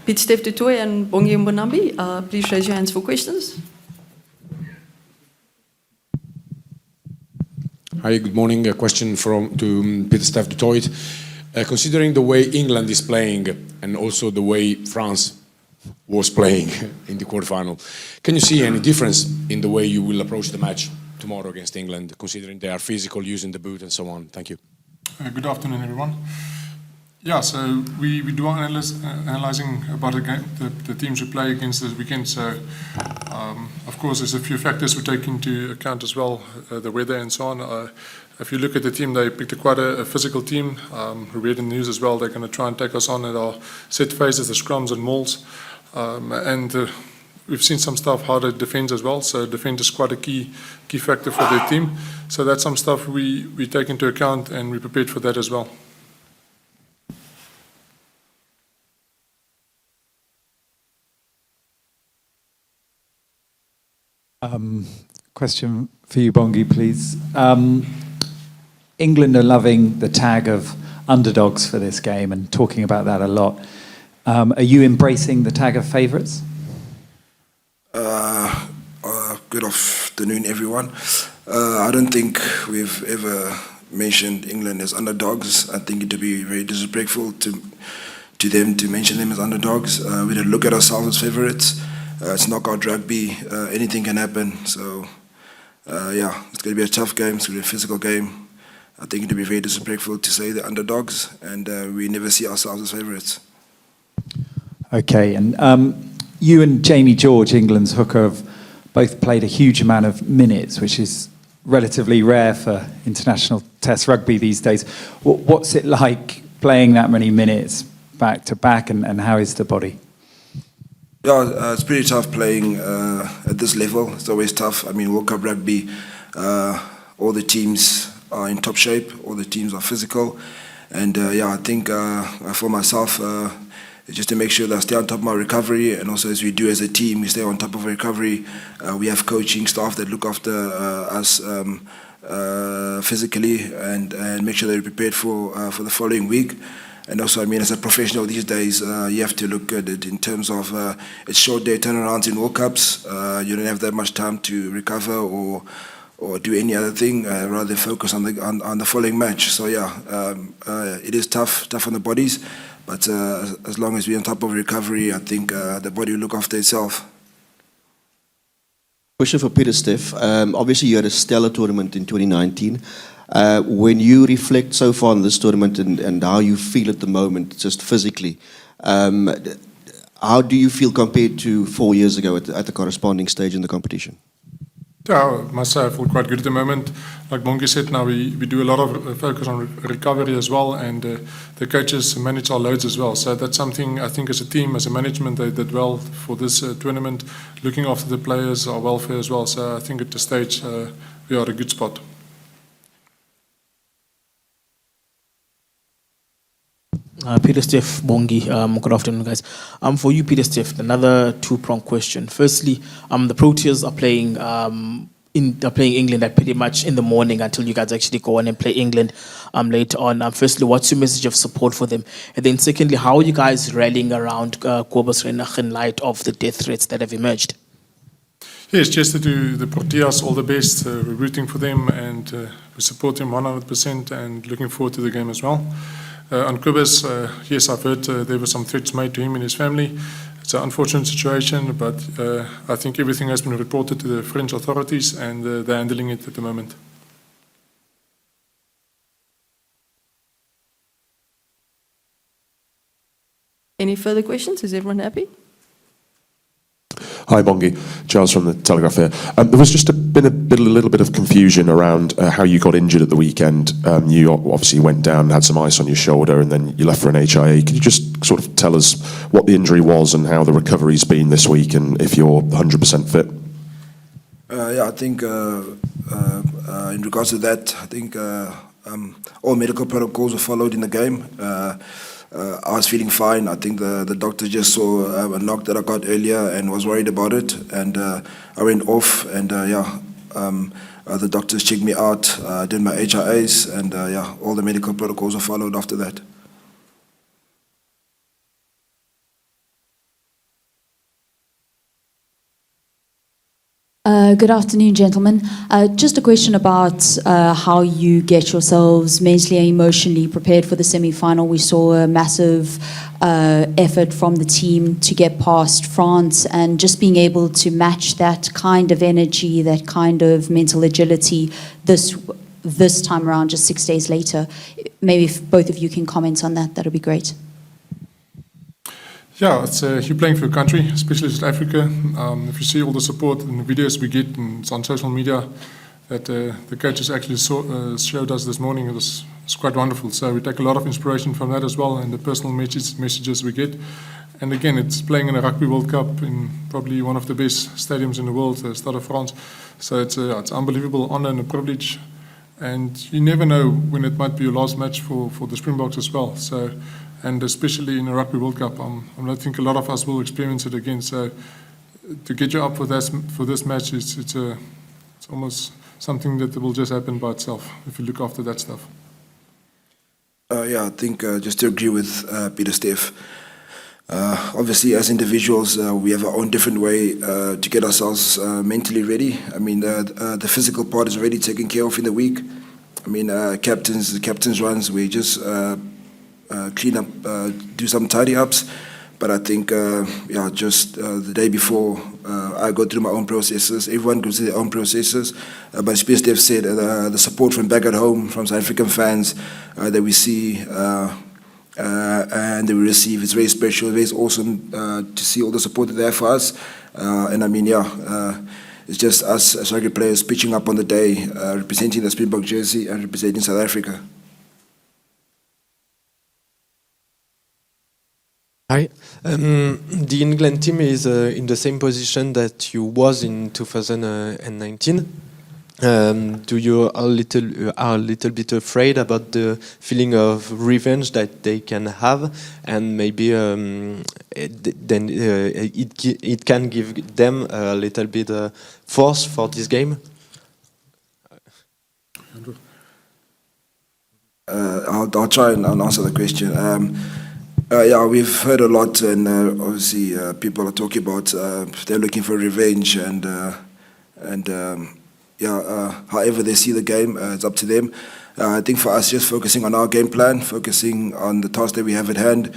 Pieter-Steph, Toit and Bongi and Mbonambi, please raise your hands for questions. Hi, good morning. A question to Pieter-Steph, Toit. Considering the way England is playing and also the way France was playing in the quarterfinal, can you see any difference in the way you will approach the match tomorrow against England, considering they are physical, using the boot and so on? Thank you. Good afternoon, everyone. Yeah, so we do analyzing about the teams we play against this weekend. So, of course, there's a few factors we take into account as well, the weather and so on. If you look at the team, they picked quite a physical team. We read in the news as well, they're going to try and take us on at our set phases, the scrums and mauls. We've seen some stuff how they defend as well. So defend is quite a key factor for their team. So that's some stuff we take into account and we prepared for that as well. Question for you, Bongi, please. England are loving the tag of underdogs for this game and talking about that a lot. Are you embracing the tag of favourites? Good afternoon, everyone. I don't think we've ever mentioned England as underdogs. I think it would be very disrespectful to them to mention them as underdogs. We don't look at ourselves as favourites. It's knockout rugby. Anything can happen. So, yeah, it's going to be a tough game. It's going to be a physical game. I think it would be very disrespectful to say the underdogs, and we never see ourselves as favourites. Okay, and you and Jamie George, England's hooker, have both played a huge amount of minutes, which is relatively rare for international test rugby these days. What's it like playing that many minutes back to back, and how is the body? Yeah, it's pretty tough playing at this level. It's always tough. I mean, World Cup rugby, all the teams are in top shape, all the teams are physical. And yeah, I think for myself, just to make sure that I stay on top of my recovery, and also as we do as a team, we stay on top of recovery. We have coaching staff that look after us physically and make sure they're prepared for the following week. And also, I mean, as a professional these days, you have to look at it in terms of it's short day turnarounds in World Cups. You don't have that much time to recover or do any other thing, rather than focus on the following match. So yeah, it is tough on the bodies, but as long as we're on top of recovery, I think the body will look after itself. Question for Pieter-Steph. Obviously, you had a stellar tournament in 2019. When you reflect so far on this tournament and how you feel at the moment, just physically, how do you feel compared to 4 years ago at the corresponding stage in the competition? Yeah, I must say I feel quite good at the moment. Like Bongi said, now we do a lot of focus on recovery as well, and the coaches manage our loads as well. So that's something I think as a team, as a management, they did well for this tournament, looking after the players, our welfare as well. So I think at this stage we are at a good spot. Pieter-Steph, Bongi, good afternoon, guys. For you, Pieter-Steph, another two-pronged question. Firstly, the Proteas are playing England at pretty much in the morning until you guys actually go on and play England later on. Firstly, what's your message of support for them? And then secondly, how are you guys rallying around Kobus Renach in light of the death threats that have emerged? Yes, just to do the Proteas all the best. We're rooting for them and we support them 100% and looking forward to the game as well. On Kobus, yes, I've heard there were some threats made to him and his family. It's an unfortunate situation, but I think everything has been reported to the French authorities and they're handling it at the moment. Any further questions? Is everyone happy? Hi, Bongi. Charles from the Telegraph here. There was just been a little bit of confusion around how you got injured at the weekend. You obviously went down, had some ice on your shoulder, and then you left for an HIA. Could you just sort of tell us what the injury was and how the recovery's been this week, and if you're 100% fit? Yeah, I think in regards to that, I think all medical protocols were followed in the game. I was feeling fine. I think the doctor just saw a knock that I got earlier and was worried about it. And I went off and the doctors checked me out, did my HIAs, and all the medical protocols were followed after that. Good afternoon, gentlemen. Just a question about how you get yourselves mentally and emotionally prepared for the semi-final. We saw a massive effort from the team to get past France, and just being able to match that kind of energy, that kind of mental agility this time around, just 6 days later. Maybe if both of you can comment on that, that would be great. Yeah, it's you're playing for your country, especially South Africa. If you see all the support and the videos we get, and it's on social media, that the coaches actually showed us this morning, it's quite wonderful. So we take a lot of inspiration from that as well, and the personal messages we get. And again, it's playing in a Rugby World Cup in probably one of the best stadiums in the world, the Stade de France. So it's an unbelievable honor and a privilege. And you never know when it might be your last match for the Springboks as well. So. And especially in a Rugby World Cup, I think a lot of us will experience it again. So to get you up for this match, it's almost something that will just happen by itself if you look after that stuff. I think just to agree with Pieter-Steph, obviously as individuals we have our own different way to get ourselves mentally ready. I mean the physical part is already taken care of in the week. I mean captains runs, we just clean up, do some tidy ups, but I think just the day before I go through my own processes. Everyone goes through their own processes, but as Pieter-Steph said, the support from back at home, from South African fans that we see and that we receive, is very special, very awesome to see all the support that they have for us. And I mean, it's just us as rugby players pitching up on the day, representing the Springbok jersey and representing South Africa. Hi. The England team is in the same position that you was in 2019. Do you are a little bit afraid about the feeling of revenge that they can have, and maybe it can give them a little bit force for this game? I'll try and answer the question. We've heard a lot, and obviously people are talking about they're looking for revenge, and however they see the game, it's up to them. I think for us, just focusing on our game plan, focusing on the task that we have at hand,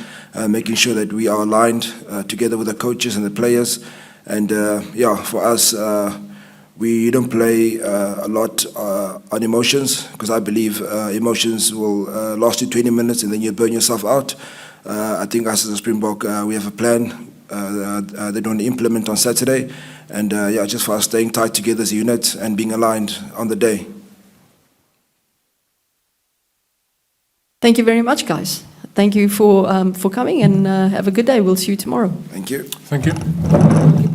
making sure that we are aligned together with the coaches and the players. And for us, we don't play a lot on emotions, because I believe emotions will last you 20 minutes and then you burn yourself out. I think us as a Springbok, we have a plan that we want to implement on Saturday, and just for us staying tight together as a unit and being aligned on the day. Thank you very much, guys. Thank you for coming, and have a good day. We'll see you tomorrow. Thank you. Thank you.